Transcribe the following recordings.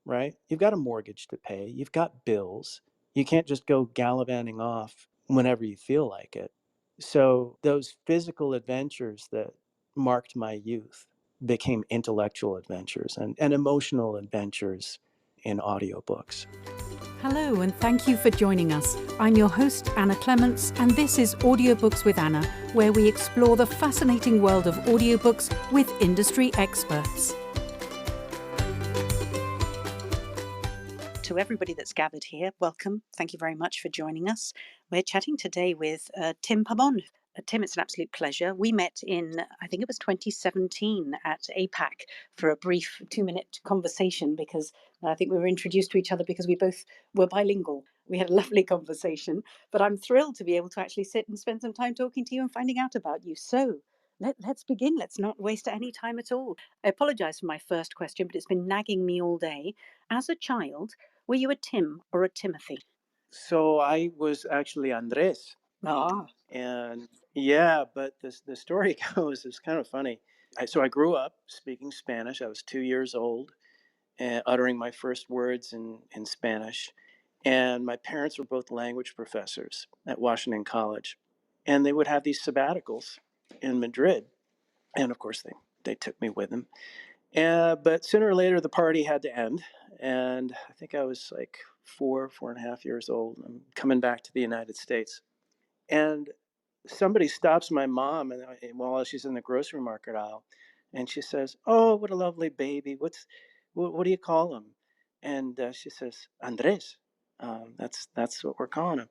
right? You've got a mortgage to pay, you've got bills. You can't just go gallivanting off whenever you feel like it. So those physical adventures that marked my youth became intellectual adventures and emotional adventures in audiobooks. Hello, and thank you for joining us. I'm your host, Anna Clements, and this is Audiobooks with Anna, where we explore the fascinating world of audiobooks with industry experts. To everybody that's gathered here, welcome. Thank you very much for joining us. We're chatting today with Tim Pabon. Tim, it's an absolute pleasure. We met in, I think it was 2017 at APAC for a brief 2-minute conversation because I think we were introduced to each other because we both were bilingual. We had a lovely conversation, but I'm thrilled to be able to actually sit and spend some time talking to you and finding out about you. So let's begin. Let's not waste any time at all. I apologize for my first question, but it's been nagging me all day. As a child, were you a Tim or a Timothy? So I was actually Andres. Ah, And yeah, but the story goes, it's kind of funny. So I grew up speaking Spanish. I was 2 years old and uttering my first words in Spanish. And my parents were both language professors at Washington College. And they would have these sabbaticals in Madrid. And of course, they took me with them. But sooner or later, the party had to end. And I think I was like 4.5 years old. I'm coming back to the United States. And somebody stops my mom and while she's in the grocery market aisle, and she says, "Oh, what a lovely baby! What do you call him?" And she says, "Andres." That's what we're calling him.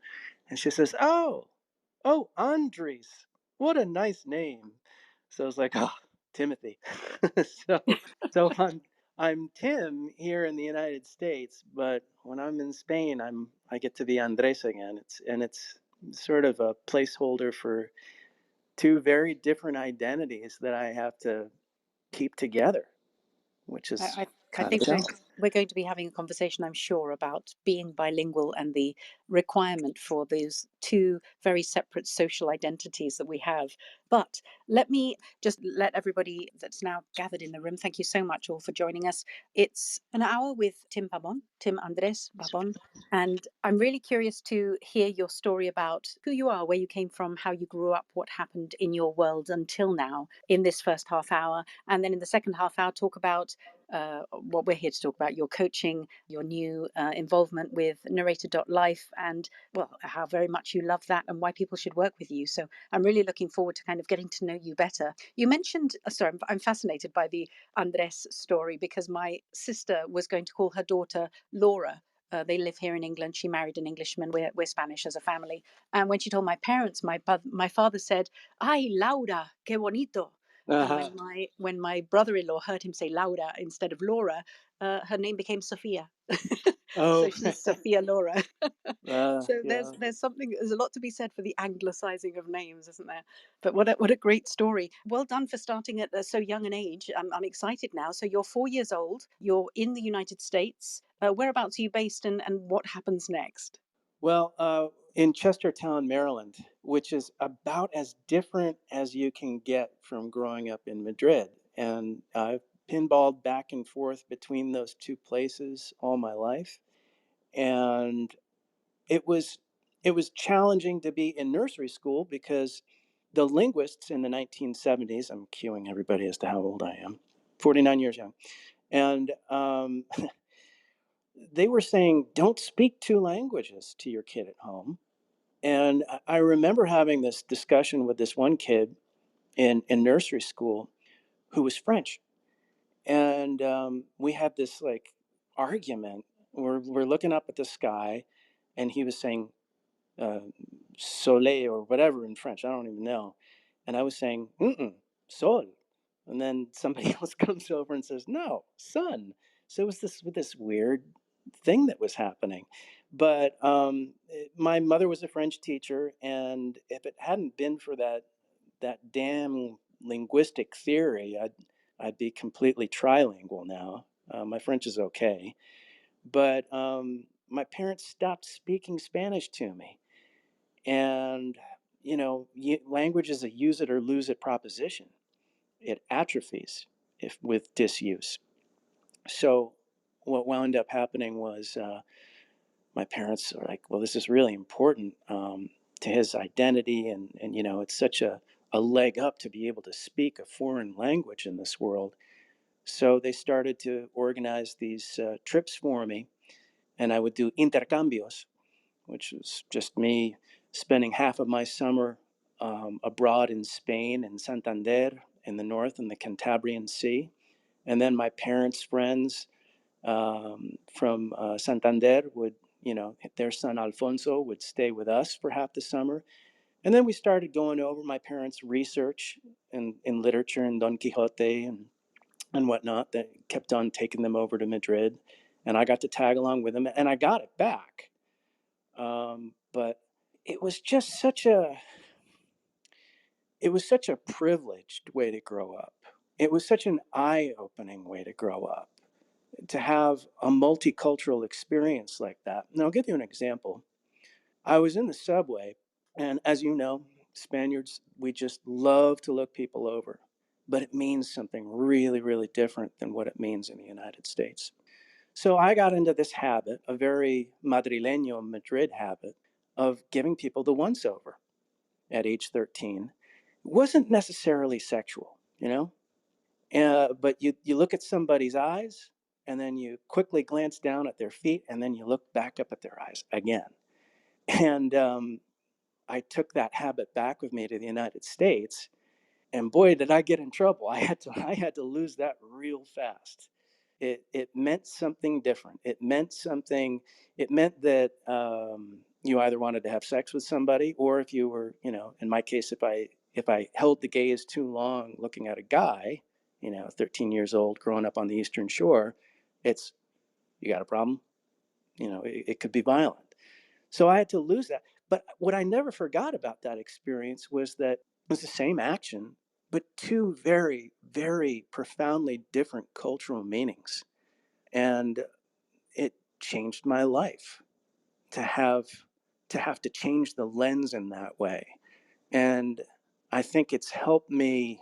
And she says, "Oh, Andres. What a nice name." So I was like, "Oh, Timothy." so so I'm Tim here in the United States, but when I'm in Spain, I get to be Andres again. It's sort of a placeholder for two very different identities that I have to keep together, which is I kind of think fun. we're going to be having a conversation, I'm sure, about being bilingual and the requirement for those two very separate social identities that we have. But let me just let everybody that's now gathered in the room, thank you so much all for joining us. It's an hour with Tim Pabon, Tim Andres Pabon, and I'm really curious to hear your story about who you are, where you came from, how you grew up, what happened in your world until now in this first half hour. And then in the second half hour, talk about what we're here to talk about, your coaching, your new involvement with Narrator.Life, and well, how very much you love that and why people should work with you. So I'm really looking forward to kind of getting to know you better. You mentioned, sorry, I'm fascinated by the Andres story because my sister was going to call her daughter Laura. They live here in England. She married an Englishman. We're Spanish as a family. And when she told my parents, my father said, "Ay, Laura, qué bonito." And Uh-huh. when my brother-in-law heard him say Laura instead of Laura, her name became Sophia. So Oh, she's Sophia Laura. So yeah. there's a lot to be said for the anglicizing of names, isn't there? But what a great story. Well done for starting at so young an age. I'm excited now. So you're 4 years old. You're in the United States. Whereabouts are you based, and what happens next? Well, in Chestertown, Maryland, which is about as different as you can get from growing up in Madrid. And I've pinballed back and forth between those two places all my life. And it was it was challenging to be in nursery school because the linguists in the 1970s, I'm cueing everybody as to how old I am, 49 years young, and they were saying, don't speak two languages to your kid at home. And I remember having this discussion with this one kid in nursery school who was French. And we had this like argument. We're looking up at the sky, and he was saying uh, soleil or whatever in French. I don't even know. And I was saying, mm sol. And then somebody else comes over and says, no, sun. So it was this weird thing that was happening. But my mother was a French teacher, and if it hadn't been for that damn linguistic theory, I'd be completely trilingual now. My French is okay, but my parents stopped speaking Spanish to me, and language is a use it or lose it proposition. It atrophies if with disuse. So what wound up happening was my parents are like, well, this is really important to his identity. And, it's such a leg up to be able to speak a foreign language in this world. So they started to organize these trips for me, and I would do intercambios, which was just me spending half of my summer abroad in Spain, in Santander, in the north, in the Cantabrian Sea. And then my parents' friends from Santander would, their son Alfonso would stay with us for half the summer. And then we started going over my parents' research in literature and Don Quixote and whatnot, that kept on taking them over to Madrid. And I got to tag along with them, and I got it back. But it was just such a privileged way to grow up. It was such an eye-opening way to grow up, to have a multicultural experience like that. And I'll give you an example. I was in the subway, and as you know, Spaniards, we just love to look people over, but it means something really, really different than what it means in the United States. So I got into this habit, a very Madrileño Madrid habit, of giving people the once over at age 13. It wasn't necessarily sexual, but you look at somebody's eyes, and then you quickly glance down at their feet, and then you look back up at their eyes again. And I took that habit back with me to the United States, and boy, did I get in trouble. I had to lose that real fast. It meant something different. It meant that you either wanted to have sex with somebody, or if you were, in my case, if I held the gaze too long looking at a guy, 13 years old, growing up on the Eastern Shore, it's, you got a problem. It could be violent. So I had to lose that. But what I never forgot about that experience was that it was the same action, but two very, very profoundly different cultural meanings. And it changed my life to have to change the lens in that way. And I think it's helped me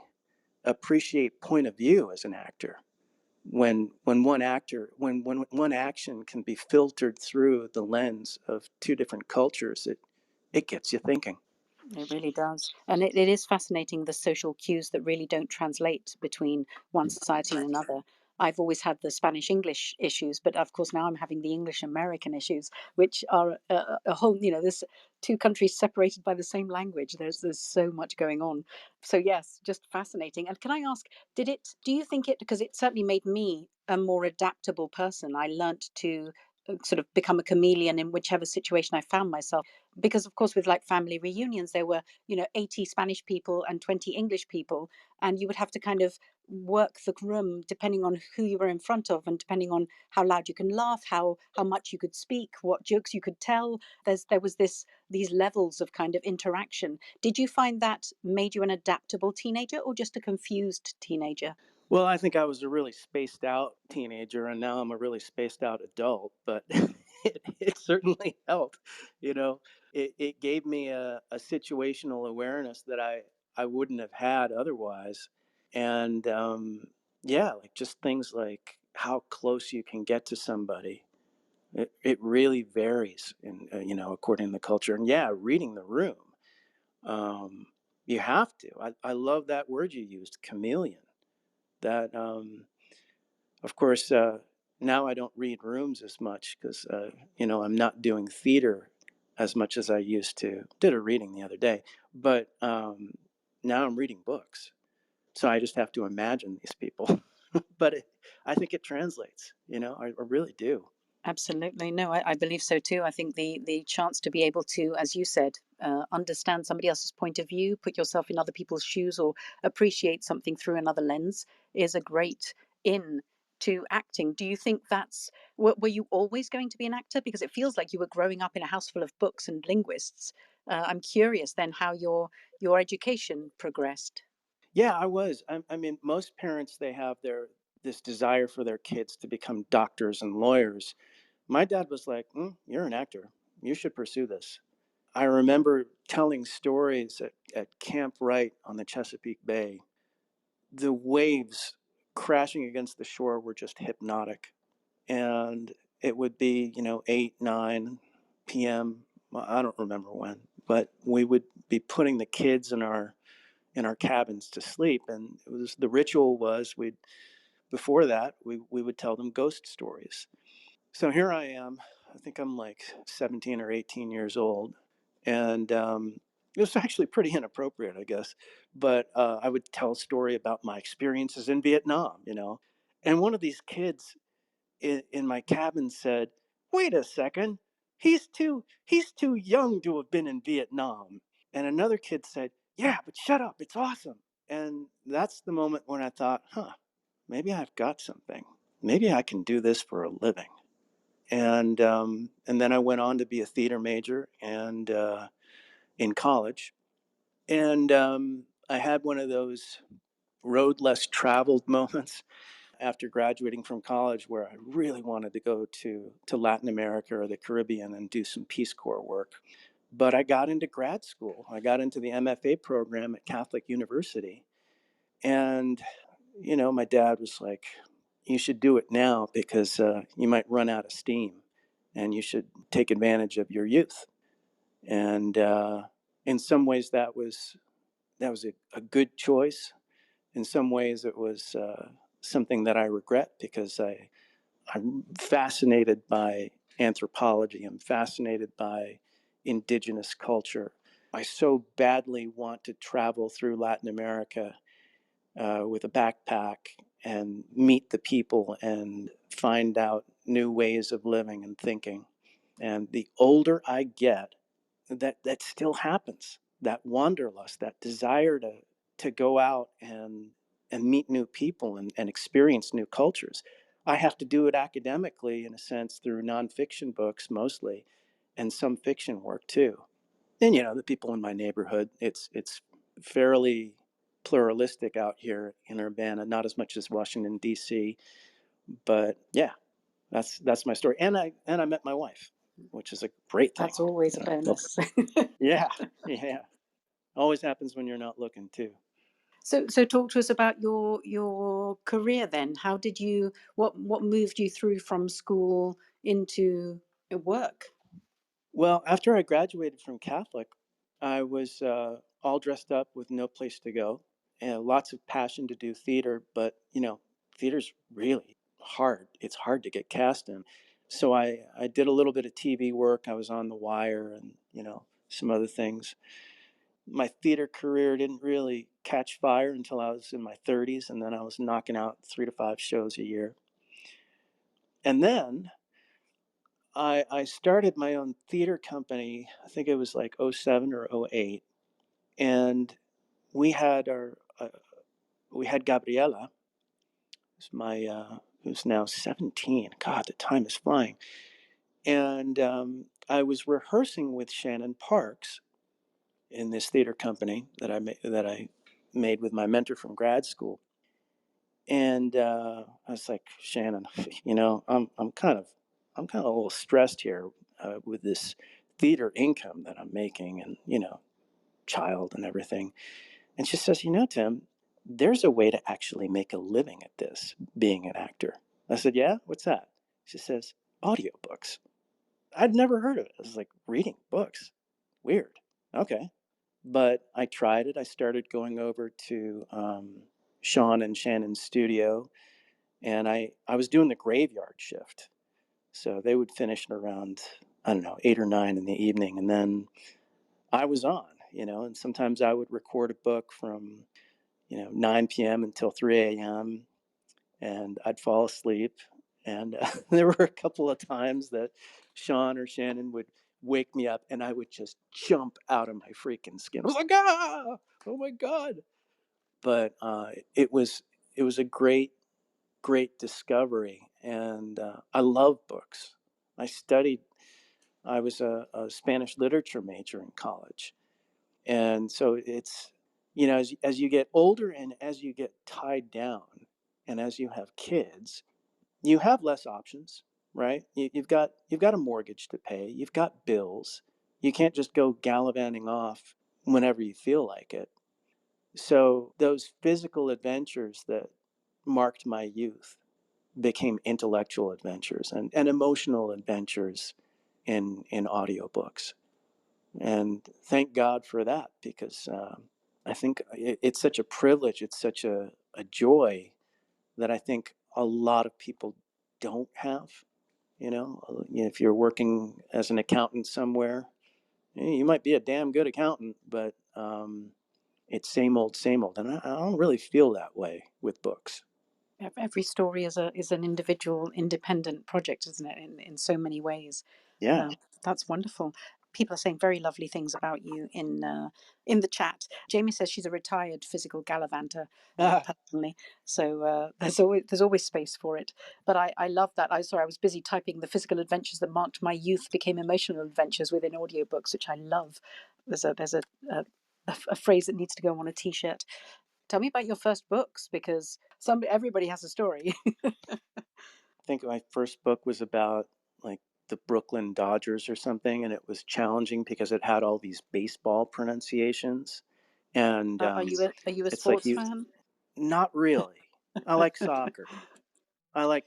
appreciate point of view as an actor. When one action can be filtered through the lens of two different cultures, it gets you thinking. It really does. And it is fascinating, the social cues that really don't translate between one society and another. I've always had the Spanish English issues, but of course now I'm having the English American issues, which are a whole, there's two countries separated by the same language. There's so much going on. So yes, just fascinating. And can I ask, do you think it, because it certainly made me a more adaptable person. I learnt to sort of become a chameleon in whichever situation I found myself, because of course with like family reunions there were 80 Spanish people and 20 English people, and you would have to kind of work the room depending on who you were in front of, and depending on how loud you can laugh, how much you could speak, what jokes you could tell. There was these levels of kind of interaction. Did you find that made you an adaptable teenager, or just a confused teenager? Well, I think I was a really spaced out teenager, and now I'm a really spaced out adult, but it certainly helped. You know, it gave me a situational awareness that I wouldn't have had otherwise. And yeah, like just things like how close you can get to somebody. It really varies, according to the culture. And yeah, reading the room. Um, you have to. I love that word you used, chameleon. That of course, now I don't read rooms as much because, I'm not doing theater as much as I used to. Did a reading the other day, but now I'm reading books. So I just have to imagine these people. But I think it translates, I really do. Absolutely. No, I believe so too. I think the chance to be able to, as you said, understand somebody else's point of view, put yourself in other people's shoes, or appreciate something through another lens is a great in to acting. Do you think were you always going to be an actor? Because it feels like you were growing up in a house full of books and linguists. I'm curious then how your education progressed. Yeah, I was. I mean, most parents, they have this desire for their kids to become doctors and lawyers. My dad was like, "You're an actor. You should pursue this." I remember telling stories at Camp Wright on the Chesapeake Bay. The waves crashing against the shore were just hypnotic. and it would be, 8, 9 p.m. I don't remember when, but we would be putting the kids in our cabins to sleep, and it was the ritual was we'd before that we would tell them ghost stories. So here I am. I think I'm like 17 or 18 years old, and it was actually pretty inappropriate, I guess. But I would tell a story about my experiences in Vietnam. And one of these kids in my cabin said, "Wait a second, he's too young to have been in Vietnam." And another kid said, "Yeah, but shut up, it's awesome." And that's the moment when I thought, maybe I've got something. Maybe I can do this for a living. And then I went on to be a theater major and in college. And I had one of those road less traveled moments after graduating from college where I really wanted to go to Latin America or the Caribbean and do some Peace Corps work. But I got into grad school. I got into the MFA program at Catholic University. And, my dad was like, "You should do it now because you might run out of steam and you should take advantage of your youth." And in some ways, that was a good choice. In some ways, it was something that I regret because I'm fascinated by anthropology. I'm fascinated by indigenous culture. I so badly want to travel through Latin America with a backpack and meet the people and find out new ways of living and thinking. And the older I get, that still happens. That wanderlust, that desire to go out and meet new people and experience new cultures. I have to do it academically, in a sense, through nonfiction books mostly, and some fiction work too. And the people in my neighborhood, it's fairly pluralistic out here in Urbana, not as much as Washington D.C. But yeah, that's my story. And I met my wife, which is a great thing. That's always a Well, bonus. yeah, yeah. Always happens when you're not looking too. So talk to us about your career then. How did you what moved you through from school into work? Well, after I graduated from Catholic, I was all dressed up with no place to go and lots of passion to do theater. But, theater's really hard. It's hard to get cast in. So I did a little bit of TV work. I was on The Wire and, some other things. My theater career didn't really catch fire until I was in my 30s. And then I was knocking out 3 to 5 shows a year. And then I started my own theater company. I think it was like '07 or '08, and we had we had Gabriella, who's now 17. God, the time is flying. And I was rehearsing with Shannon Parks in this theater company that I made with my mentor from grad school. And I was like, "Shannon, I'm kind of a little stressed here with this theater income that I'm making, and child and everything." And she says, "Tim, there's a way to actually make a living at this, being an actor." I said, "Yeah, what's that?" She says, "Audiobooks." I'd never heard of it. I was like, reading books, weird. Okay, but I tried it. I started going over to Sean and Shannon's studio, and I was doing the graveyard shift. So they would finish at around, I don't know, 8 or 9 in the evening, and then I was on. And sometimes I would record a book from 9 p.m. until 3 a.m., and I'd fall asleep. And there were a couple of times that Sean or Shannon would wake me up, and I would just jump out of my freaking skin. I was like, oh my god! But it was a great discovery, and I love books. I studied. I was a Spanish literature major in college, and so it's as you get older and as you get tied down, and as you have kids, you have less options, right? You've got a mortgage to pay. You've got bills. You can't just go gallivanting off whenever you feel like it. So those physical adventures that marked my youth became intellectual adventures and emotional adventures in audiobooks. And thank God for that, because I think it's such a privilege, it's such a joy that I think a lot of people don't have. If you're working as an accountant somewhere, you might be a damn good accountant, but it's same old, same old. And I don't really feel that way with books. Every story is an individual, independent project, isn't it? In so many ways. Yeah. Um, that's wonderful. People are saying very lovely things about you in the chat. Jamie says she's a retired physical gallivanter, personally. So there's always space for it. But I love that. I was busy typing the physical adventures that marked my youth became emotional adventures within audiobooks, which I love. There's a phrase that needs to go on a t-shirt. Tell me about your first books, because everybody has a story. I think my first book was about like the Brooklyn Dodgers or something, and it was challenging because it had all these baseball pronunciations. And Are you a it's like sports you, fan? not really. I like soccer. I like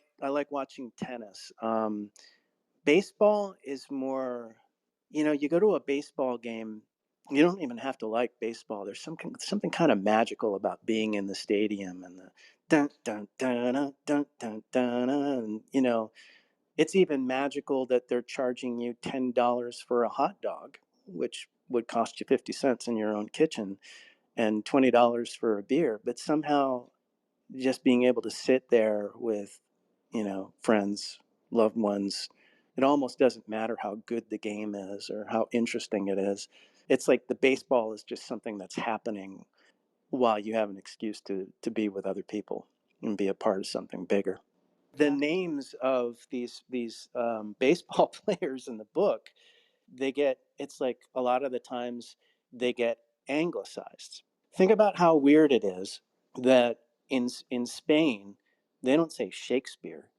watching tennis. Baseball is more, you go to a baseball game, you don't even have to like baseball. There's something kind of magical about being in the stadium and the dun dun dun dun dun dun dun, and it's even magical that they're charging you $10 for a hot dog, which would cost you 50 cents in your own kitchen, and $20 for a beer. But somehow, just being able to sit there with, friends, loved ones, it almost doesn't matter how good the game is or how interesting it is. It's like the baseball is just something that's happening while you have an excuse to be with other people and be a part of something bigger. The Yeah. names of these baseball players in the book, it's like a lot of the times they get anglicized. Think about how weird it is that in Spain they don't say Shakespeare,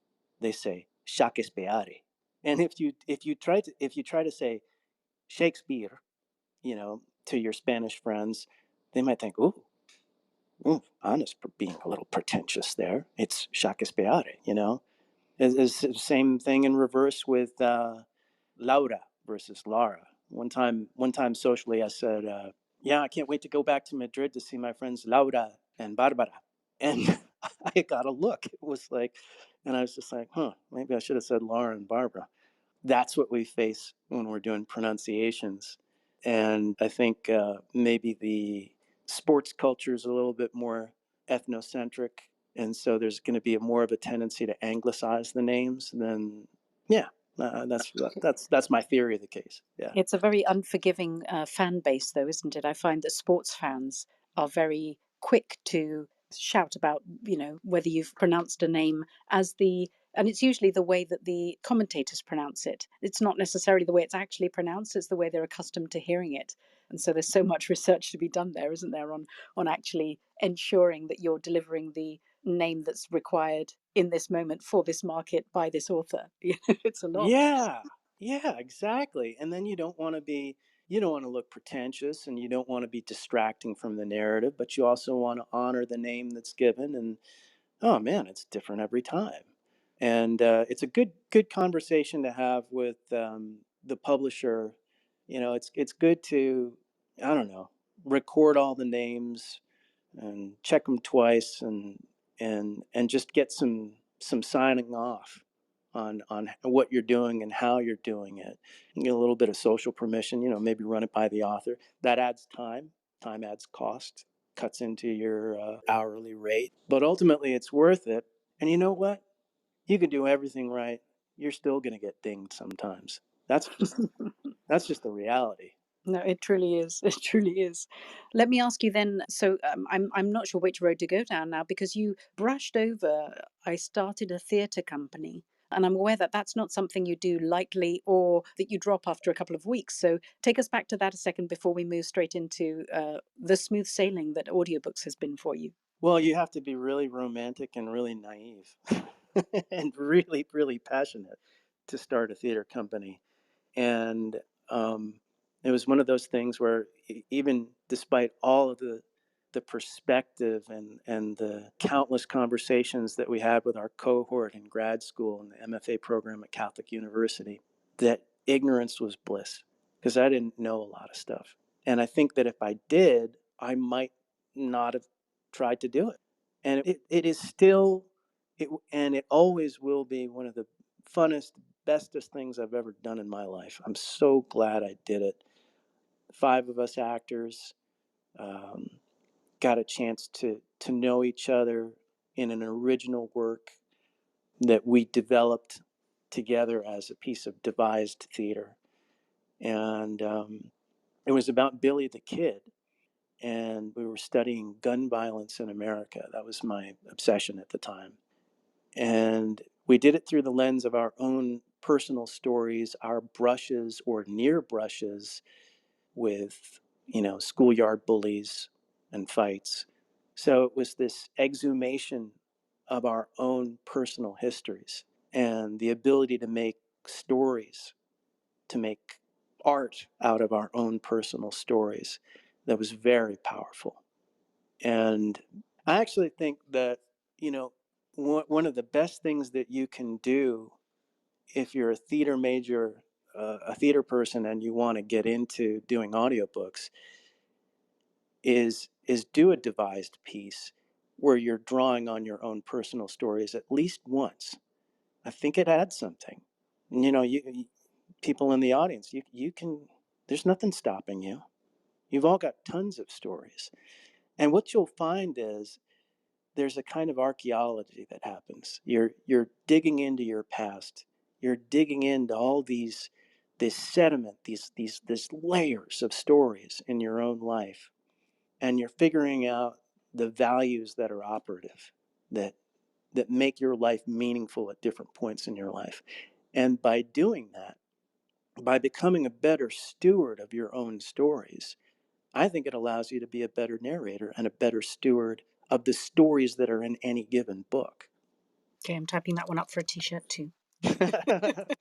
they say Shakespeare. And if you try to say Shakespeare, to your Spanish friends, they might think, ooh, Anna's being a little pretentious there. It's Shakespeare. It's the same thing in reverse with Laura versus Lara. One time socially, I said, "Yeah, I can't wait to go back to Madrid to see my friends Laura and Barbara." And I got a look. It was like, and I was just like, "Huh, maybe I should have said Laura and Barbara." That's what we face when we're doing pronunciations. And I think maybe the sports culture is a little bit more ethnocentric. And so there's going to be more of a tendency to anglicize the names than, yeah, that's my theory of the case. Yeah. It's a very unforgiving fan base, though, isn't it? I find that sports fans are very quick to shout about, whether you've pronounced a name and it's usually the way that the commentators pronounce it. It's not necessarily the way it's actually pronounced, it's the way they're accustomed to hearing it. And so there's so much research to be done there, isn't there, on actually ensuring that you're delivering the name that's required in this moment for this market by this author. It's a lot. Yeah. Yeah, exactly. And then you don't want to look pretentious, and you don't want to be distracting from the narrative, but you also want to honor the name that's given. And oh man, it's different every time. And it's a good conversation to have with the publisher. It's good to, I don't know, record all the names and check them twice, and just get some signing off on what you're doing and how you're doing it. You get a little bit of social permission, maybe run it by the author. That adds time. Time adds cost, cuts into your hourly rate, but ultimately it's worth it. And you know what? You can do everything right. You're still going to get dinged sometimes. That's just the reality. No, it truly is. It truly is. Let me ask you then. So I'm not sure which road to go down now, because you brushed over. I started a theatre company, and I'm aware that that's not something you do lightly or that you drop after a couple of weeks. So take us back to that a second before we move straight into the smooth sailing that audiobooks has been for you. Well, you have to be really romantic and really naive and really, really passionate to start a theater company. And it was one of those things where even despite all of the perspective and the countless conversations that we had with our cohort in grad school in the MFA program at Catholic University, that ignorance was bliss, because I didn't know a lot of stuff. And I think that if I did, I might not have tried to do it. And it is still, and it always will be one of the funnest, bestest things I've ever done in my life. I'm so glad I did it. 5 of us actors got a chance to know each other in an original work that we developed together as a piece of devised theater. And it was about Billy the Kid. And we were studying gun violence in America. That was my obsession at the time. And we did it through the lens of our own personal stories, our brushes or near brushes with, schoolyard bullies and fights. So it was this exhumation of our own personal histories and the ability to make stories, to make art out of our own personal stories that was very powerful. And I actually think that, one of the best things that you can do if you're a theater major, a theater person, and you want to get into doing audiobooks is do a devised piece where you're drawing on your own personal stories at least once. I think it adds something. You people in the audience, you can. There's nothing stopping you. You've all got tons of stories, and what you'll find is there's a kind of archaeology that happens. You're digging into your past. You're digging into all this sediment, these layers of stories in your own life, and you're figuring out the values that are operative, that make your life meaningful at different points in your life. And by doing that, by becoming a better steward of your own stories, I think it allows you to be a better narrator and a better steward of the stories that are in any given book. Okay, I'm typing that one up for a t-shirt too.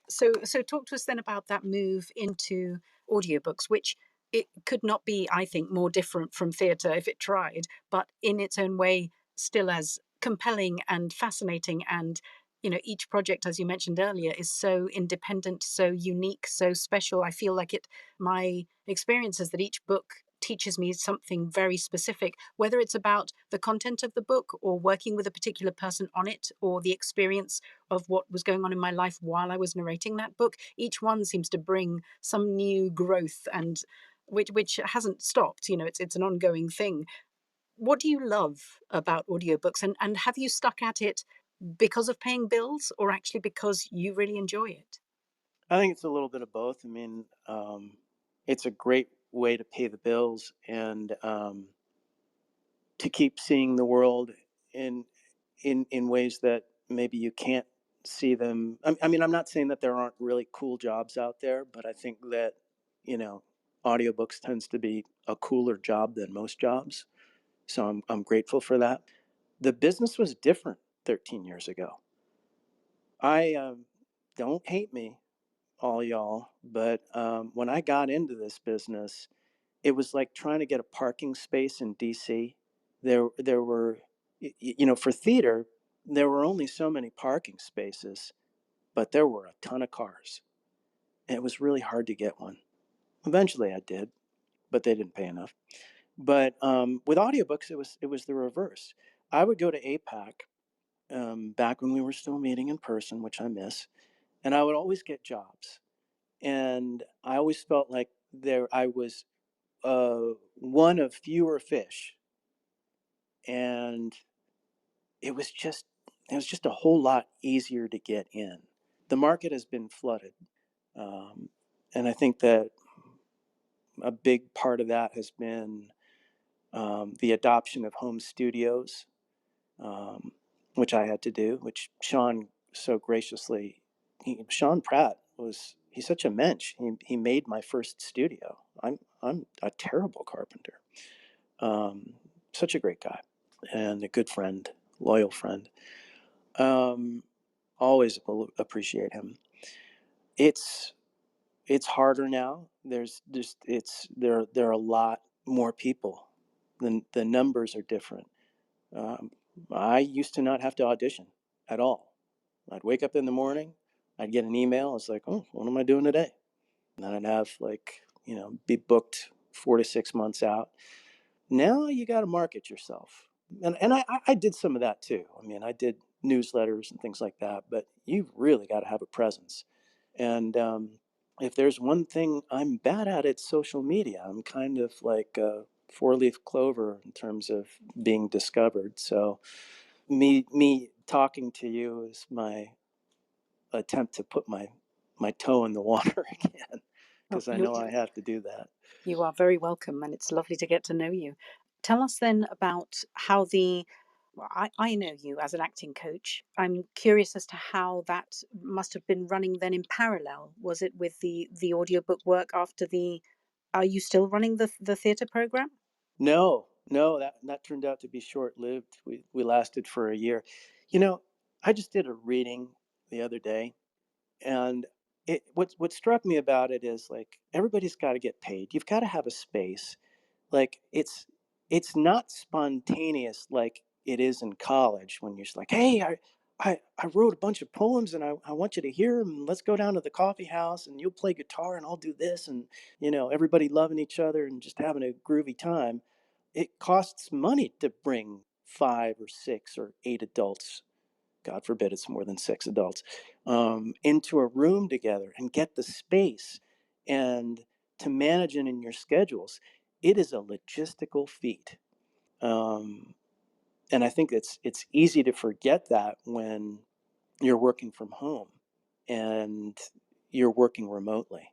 So talk to us then about that move into audiobooks, which it could not be, I think, more different from theatre if it tried, but in its own way, still as compelling and fascinating. And, each project, as you mentioned earlier, is so independent, so unique, so special. I feel like my experience is that each book teaches me something very specific, whether it's about the content of the book or working with a particular person on it or the experience of what was going on in my life while I was narrating that book. Each one seems to bring some new growth, and which hasn't stopped. It's an ongoing thing. What do you love about audiobooks, and have you stuck at it because of paying bills or actually because you really enjoy it? I think it's a little bit of both. I mean, it's a great way to pay the bills and to keep seeing the world in in ways that maybe you can't see them. I mean, I'm not saying that there aren't really cool jobs out there, but I think that, you know, audiobooks tends to be a cooler job than most jobs. So I'm grateful for that. The business was different 13 years ago. I don't hate me, all y'all, but when I got into this business, it was like trying to get a parking space in DC. There were, for theater, there were only so many parking spaces, but there were a ton of cars, and it was really hard to get one. Eventually, I did, but they didn't pay enough. But with audiobooks, it was the reverse. I would go to APAC back when we were still meeting in person, which I miss, and I would always get jobs, and I always felt like there I was one of fewer fish, and it was just it was just a whole lot easier to get in. The market has been flooded, um, and I think that a big part of that has been the adoption of home studios, um, which I had to do, which Sean so graciously. Sean Pratt he's such a mensch. He made my first studio. I'm a terrible carpenter. Um, Such a great guy and a good friend, loyal friend. Um, Always appreciate him. It's it's harder now. There are a lot more people the numbers are different. I used to not have to audition at all. I'd wake up in the morning, I'd get an email. It's like, oh, what am I doing today? And then I'd have be booked 4 to 6 months out. Now you got to market yourself. And I did some of that too. I mean, I did newsletters and things like that, but you've really got to have a presence. And if there's one thing I'm bad at, it's social media. I'm kind of like a four-leaf clover in terms of being discovered. So me talking to you is my attempt to put my toe in the water again, Oh, because I know I have to do that. you are very welcome, and it's lovely to get to know you. Tell us then about how I know you as an acting coach. I'm curious as to how that must have been running then in parallel. Was it with the audiobook work after the? Are you still running the theatre program? No, that turned out to be short-lived. We lasted for a year. You know, I just did a reading the other day, and what struck me about it is like everybody's got to get paid. You've got to have a space. Like it's not spontaneous like it is in college when you're just like, hey, I wrote a bunch of poems and I want you to hear them. Let's go down to the coffee house and you'll play guitar and I'll do this, and everybody loving each other and just having a groovy time. It costs money to bring 5 or 6 or 8 adults, God forbid it's more than 6 adults, into a room together and get the space and to manage it in your schedules. It is a logistical feat. Um, and I think it's easy to forget that when you're working from home and you're working remotely.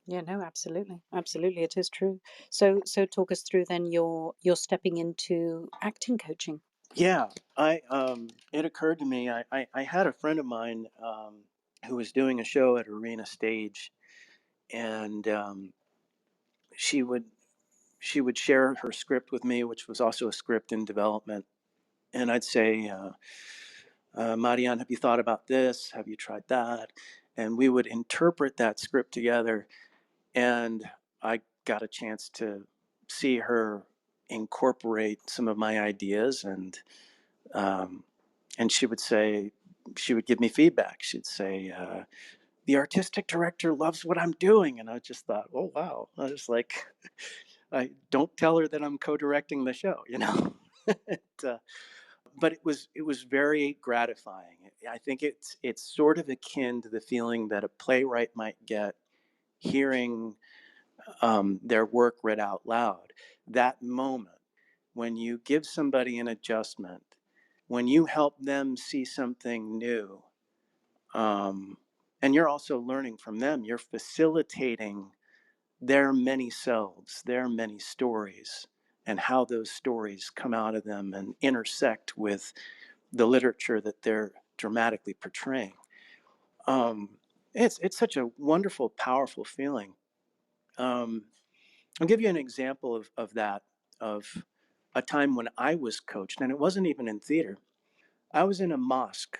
Yeah, no, absolutely. Absolutely, it is true. So talk us through then your stepping into acting coaching. Yeah, I it occurred to me, I had a friend of mine who was doing a show at Arena Stage, and she would she would share her script with me, which was also a script in development. And I'd say, Marianne, have you thought about this? Have you tried that? And we would interpret that script together. And I got a chance to see her incorporate some of my ideas. And she would say, she would give me feedback. She'd say, the artistic director loves what I'm doing. And I just thought, oh, wow. I was like, I don't tell her that I'm co-directing the show, you know. it, but it was very gratifying. I think it's sort of akin to the feeling that a playwright might get hearing their work read out loud. That moment when you give somebody an adjustment, when you help them see something new, and you're also learning from them. You're facilitating their many selves, their many stories, and how those stories come out of them and intersect with the literature that they're dramatically portraying. Um, it's such a wonderful, powerful feeling. Um, I'll give you an example of that, of a time when I was coached, and it wasn't even in theater. I was in a mosque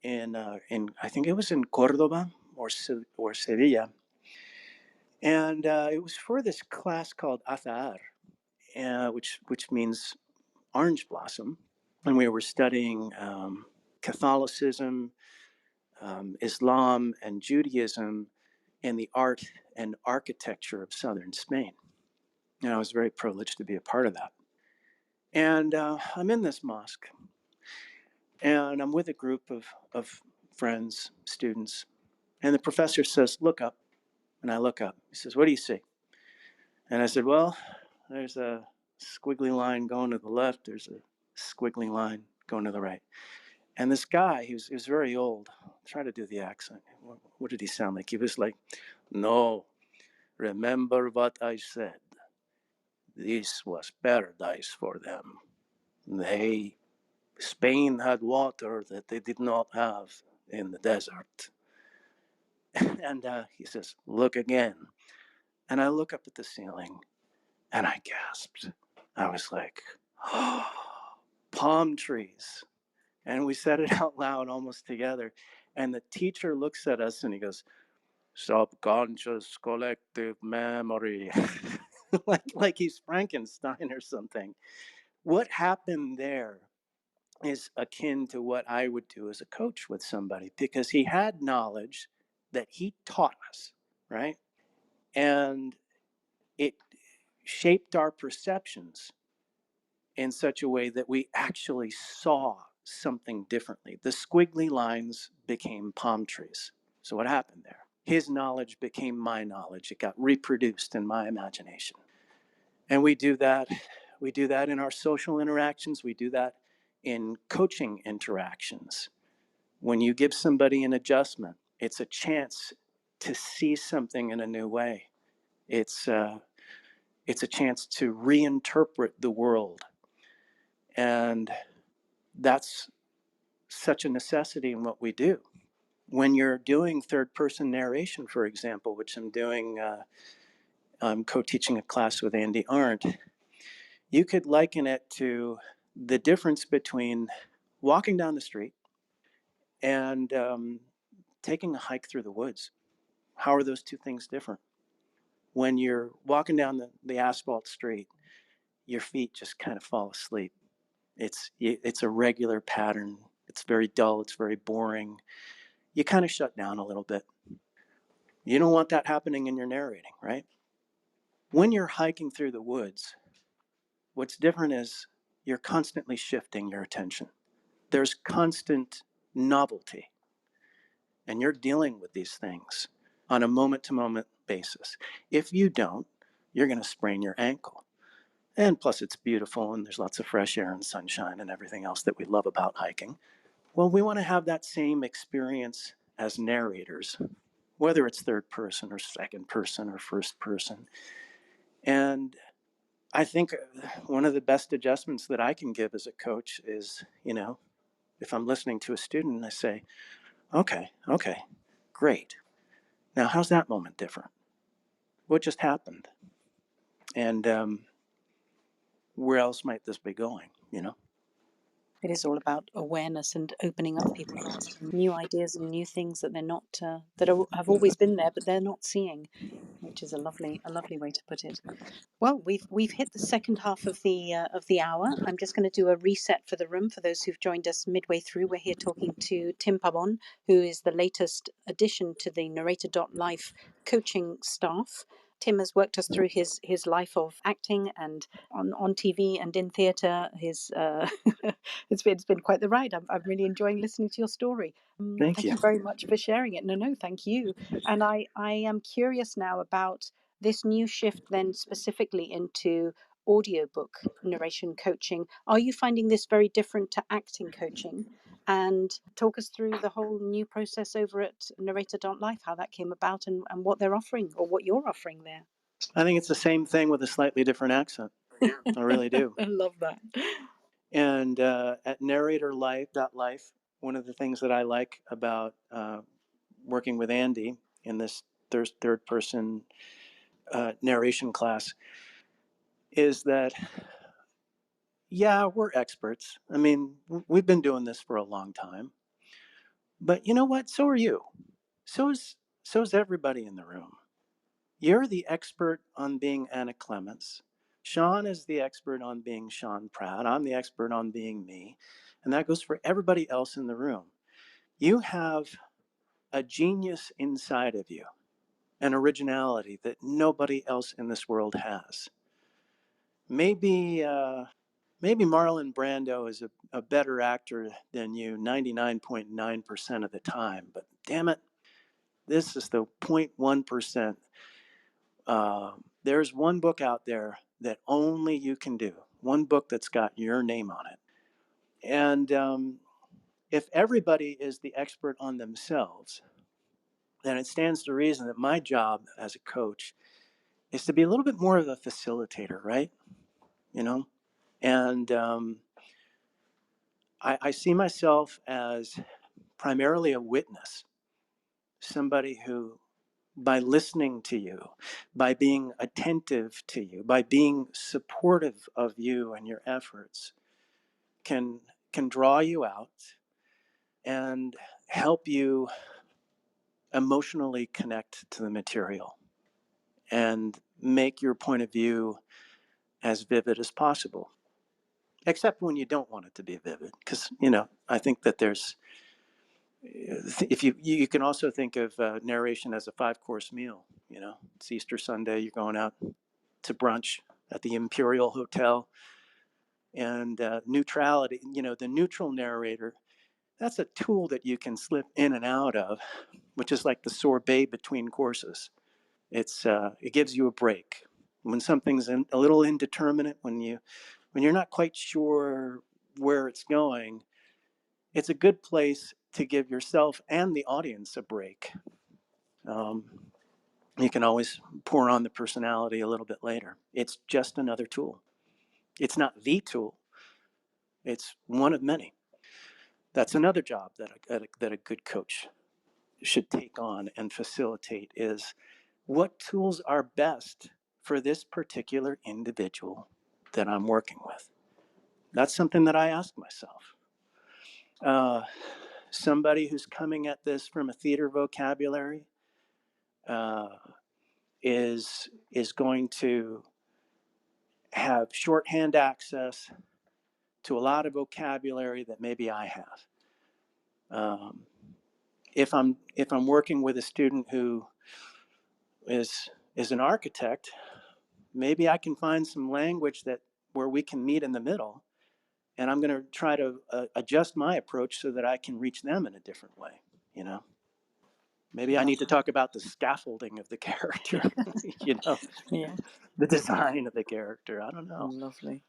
in I think it was in Cordoba or Sevilla, and it was for this class called Azahar, which means orange blossom, and we were studying Catholicism, Islam, and Judaism, and the art and architecture of southern Spain. And I was very privileged to be a part of that. And I'm in this mosque, and I'm with a group of friends, students, and the professor says, "Look up." And I look up. He says, "What do you see?" And I said, "Well, there's a squiggly line going to the left. There's a squiggly line going to the right." And this guy, he was very old. Try to do the accent. What did he sound like? He was like, "No, remember what I said. This was paradise for them. They, Spain had water that they did not have in the desert." And he says, "Look again." And I look up at the ceiling and I gasped. I was like, oh, palm trees. And we said it out loud almost together. And the teacher looks at us and he goes, "Subconscious collective memory." like he's Frankenstein or something. What happened there is akin to what I would do as a coach with somebody, because he had knowledge that he taught us, right? And it shaped our perceptions in such a way that we actually saw something differently. The squiggly lines became palm trees. So what happened there? His knowledge became my knowledge. It got reproduced in my imagination. And we do that. We do that in our social interactions. We do that in coaching interactions. When you give somebody an adjustment, it's a chance to see something in a new way. It's a chance to reinterpret the world. And that's such a necessity in what we do. When you're doing third person narration, for example, which I'm doing, I'm co-teaching a class with Andi Arndt, you could liken it to the difference between walking down the street and taking a hike through the woods. How are those two things different? When you're walking down the asphalt street, your feet just kind of fall asleep. It's a regular pattern. It's very dull. It's very boring. You kind of shut down a little bit. You don't want that happening in your narrating, right? When you're hiking through the woods, what's different is you're constantly shifting your attention. There's constant novelty, and you're dealing with these things on a moment to moment basis. If you don't, you're going to sprain your ankle. And plus, it's beautiful, and there's lots of fresh air and sunshine and everything else that we love about hiking. Well, we want to have that same experience as narrators, whether it's third person or second person or first person. And I think one of the best adjustments that I can give as a coach is, if I'm listening to a student, I say, okay, great. Now, how's that moment different? What just happened? And where else might this be going, It is all about awareness and opening up people to new ideas and new things that they're not have always been there, but they're not seeing, which is a lovely way to put it. Well, we've hit the second half of the hour. I'm just going to do a reset for the room for those who've joined us midway through. We're here talking to Tim Pabon, who is the latest addition to the Narrator.Life coaching staff. Tim has worked us through his life of acting and on TV and in theatre. His it's been quite the ride. I'm really enjoying listening to your story. Thank Thank you. you very much for sharing it. No, thank you. And I am curious now about this new shift then specifically into audiobook narration coaching. Are you finding this very different to acting coaching? And talk us through the whole new process over at Narrator.Life, how that came about and what they're offering or what you're offering there. I think it's the same thing with a slightly different accent. I really do. I love that. And at Narrator.Life, one of the things that I like about working with Andi in this third person narration class is that, yeah, we're experts. I mean, we've been doing this for a long time. But you know what? So are you. So is everybody in the room. You're the expert on being Anna Clements. Sean is the expert on being Sean Pratt. I'm the expert on being me. And that goes for everybody else in the room. You have a genius inside of you, an originality that nobody else in this world has. Maybe Marlon Brando is a better actor than you 99.9% of the time, but damn it, this is the 0.1%. There's one book out there that only you can do, one book that's got your name on it. And if everybody is the expert on themselves, then it stands to reason that my job as a coach is to be a little bit more of a facilitator, right? And I see myself as primarily a witness, somebody who, by listening to you, by being attentive to you, by being supportive of you and your efforts, can draw you out and help you emotionally connect to the material. And make your point of view as vivid as possible, except when you don't want it to be vivid. Because, I think that if you can also think of narration as a 5-course meal. It's Easter Sunday, you're going out to brunch at the Imperial Hotel, and neutrality, the neutral narrator, that's a tool that you can slip in and out of, which is like the sorbet between courses. It gives you a break when something's a little indeterminate, when you're not quite sure where it's going. It's a good place to give yourself and the audience a break. You can always pour on the personality a little bit later. It's just another tool. It's not the tool. It's one of many. That's another job that a good coach should take on and facilitate, is what tools are best for this particular individual that I'm working with. That's something that I ask myself. Somebody who's coming at this from a theater vocabulary is going to have shorthand access to a lot of vocabulary that maybe I have. If I'm working with a student who is an architect, maybe I can find some language where we can meet in the middle, and I'm going to try to adjust my approach so that I can reach them in a different way. Maybe I need to talk about the scaffolding of the character, Yeah. the design of the character. I don't know. Lovely.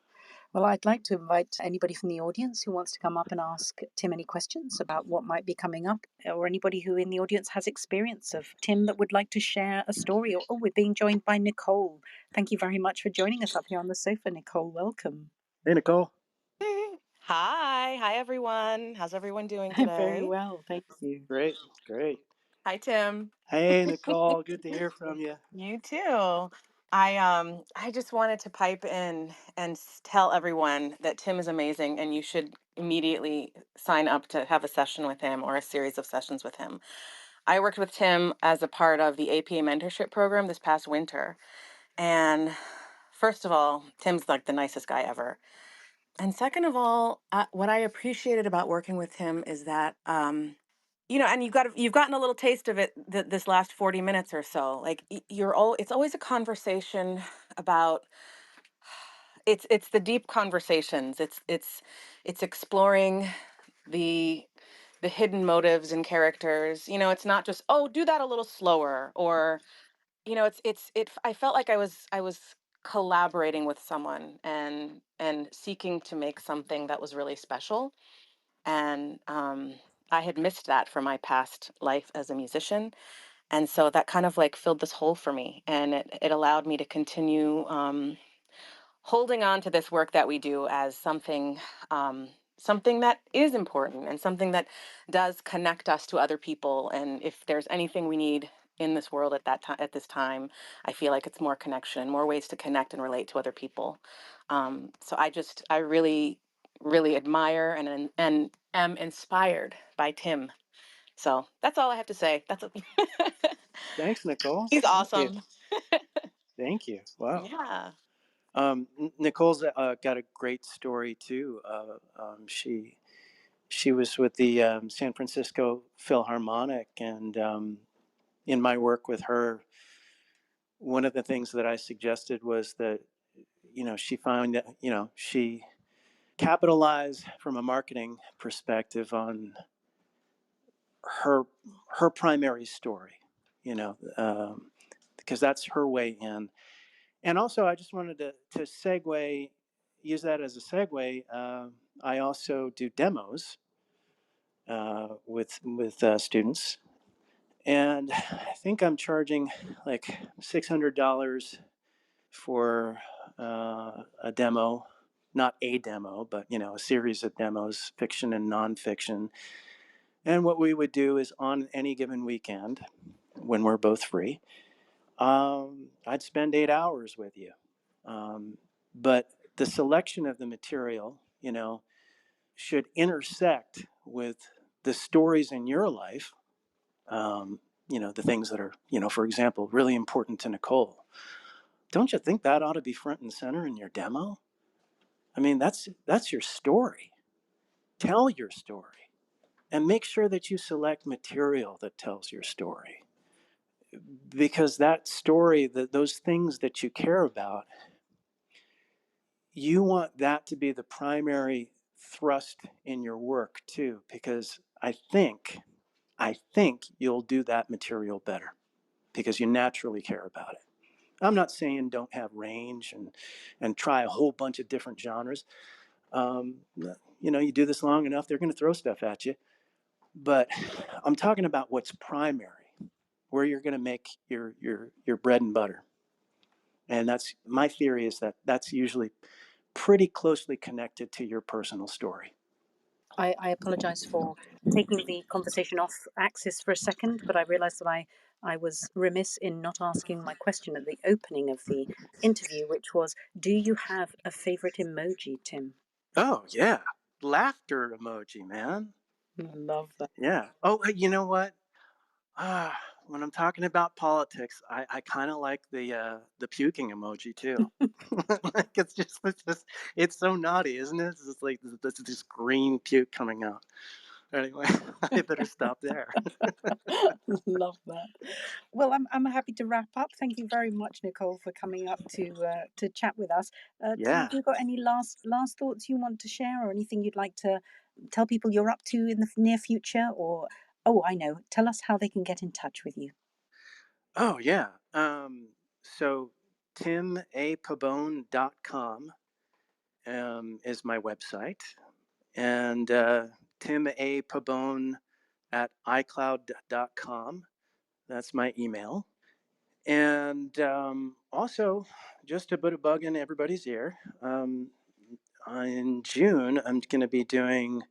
Well, I'd like to invite anybody from the audience who wants to come up and ask Tim any questions about what might be coming up, or anybody who in the audience has experience of Tim that would like to share a story. Oh, we're being joined by Nicole. Thank you very much for joining us up here on the sofa, Nicole. Welcome. Hey, Nicole. Hi everyone. How's everyone doing Very today? well, thank you. Great. Hi Tim. Hey, Nicole. Good to hear from you. You too. I just wanted to pipe in and tell everyone that Tim is amazing and you should immediately sign up to have a session with him or a series of sessions with him. I worked with Tim as a part of the APA mentorship program this past winter. And first of all, Tim's like the nicest guy ever. And second of all, what I appreciated about working with him is that, and you've gotten a little taste of it this last 40 minutes or so. Like it's always a conversation about it's the deep conversations. It's exploring the the hidden motives and characters. It's not just, oh, do that a little slower, or I felt like I was collaborating with someone and seeking to make something that was really special. And I had missed that from my past life as a musician, and so that kind of like filled this hole for me, and it allowed me to continue holding on to this work that we do as something that is important and something that does connect us to other people. And if there's anything we need in this world at this time, I feel like it's more connection, more ways to connect and relate to other people. So I really admire and am inspired by Tim. So that's all I have to say. Thanks, Nicole. He's Thank you. awesome. Thank you. Wow. Yeah. Nicole's got a great story too. She was with the San Francisco Philharmonic, and in my work with her, one of the things that I suggested was that she found that she capitalized from a marketing perspective on her primary story, because that's her way in. And also, I just wanted to use that as a segue. I also do demos with students, and I think I'm charging like $600 for a demo, not a demo, but a series of demos, fiction and nonfiction. And what we would do is, on any given weekend, when we're both free, I'd spend 8 hours with you. But the selection of the material, should intersect with the stories in your life, the things that are, for example, really important to Nicole. don't you think that ought to be front and center in your demo? I mean, that's your story. Tell your story and make sure that you select material that tells your story. Because that story, those things that you care about, you want that to be the primary thrust in your work too, because I think you'll do that material better because you naturally care about it. I'm not saying don't have range and try a whole bunch of different genres. You do this long enough, they're going to throw stuff at you. But I'm talking about what's primary, where you're going to make your bread and butter. And that's my theory is that that's usually pretty closely connected to your personal story. I apologize for taking the conversation off axis for a second, but I realized that I was remiss in not asking my question at the opening of the interview, which was, do you have a favorite emoji, Tim? Oh, yeah. Laughter emoji, man. Love that. Yeah. Oh, you know what? Ah, when I'm talking about politics, I kind of like the puking emoji too. Like it's so naughty, isn't it? It's just like this green puke coming out. Anyway, I better stop there. Love that. Well, I'm happy to wrap up. Thank you very much, Nicole, for coming up to chat with us. Tim, Yeah. have you got any last thoughts you want to share, or anything you'd like to tell people you're up to in the near future? Or I know, tell us how they can get in touch with you. Oh, yeah. So timapabon.com is my website, and timapabon at icloud.com. That's my email. And also, just to put a bug in everybody's ear, in June, I'm going to be doing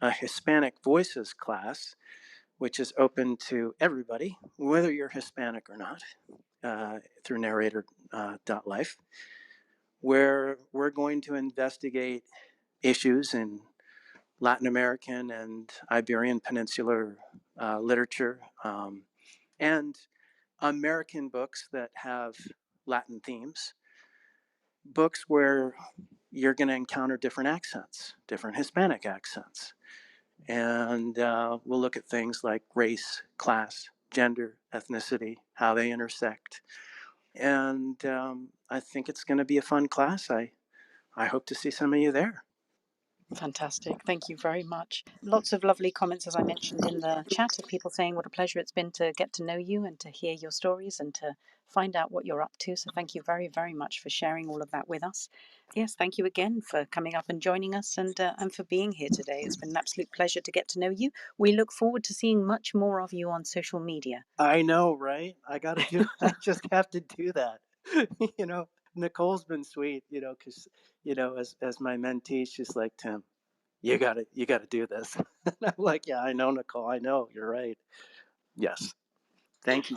a Hispanic Voices class, which is open to everybody, whether you're Hispanic or not, through Narrator.Life, where we're going to investigate issues in Latin American and Iberian Peninsular literature, and American books that have Latin themes, books where you're going to encounter different accents, different Hispanic accents. And we'll look at things like race, class, gender, ethnicity, how they intersect. And I think it's going to be a fun class. I hope to see some of you there. Fantastic. Thank you very much. Lots of lovely comments, as I mentioned in the chat, of people saying what a pleasure it's been to get to know you and to hear your stories and to find out what you're up to. So thank you very, very much for sharing all of that with us. Yes, thank you again for coming up and joining us and for being here today. It's been an absolute pleasure to get to know you. We look forward to seeing much more of you on social media. I know, right? I just have to do that. Nicole's been sweet, because, as my mentee, she's like, Tim, you gotta do this. And I'm like, yeah, I know, Nicole. I know. You're right. Yes. Thank you.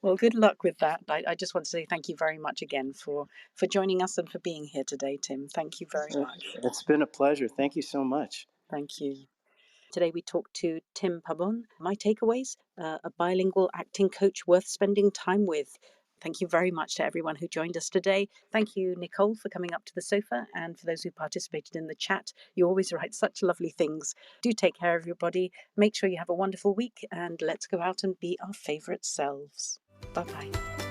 Well, good luck with that. I just want to say thank you very much again for joining us and for being here today, Tim. Thank you very much. It's been a pleasure. Thank you so much. Thank you. Today we talked to Tim Pabon. My takeaways, a bilingual acting coach worth spending time with. Thank you very much to everyone who joined us today. Thank you, Nicole, for coming up to the sofa, and for those who participated in the chat. You always write such lovely things. Do take care of everybody. Make sure you have a wonderful week, and let's go out and be our favourite selves. Bye-bye.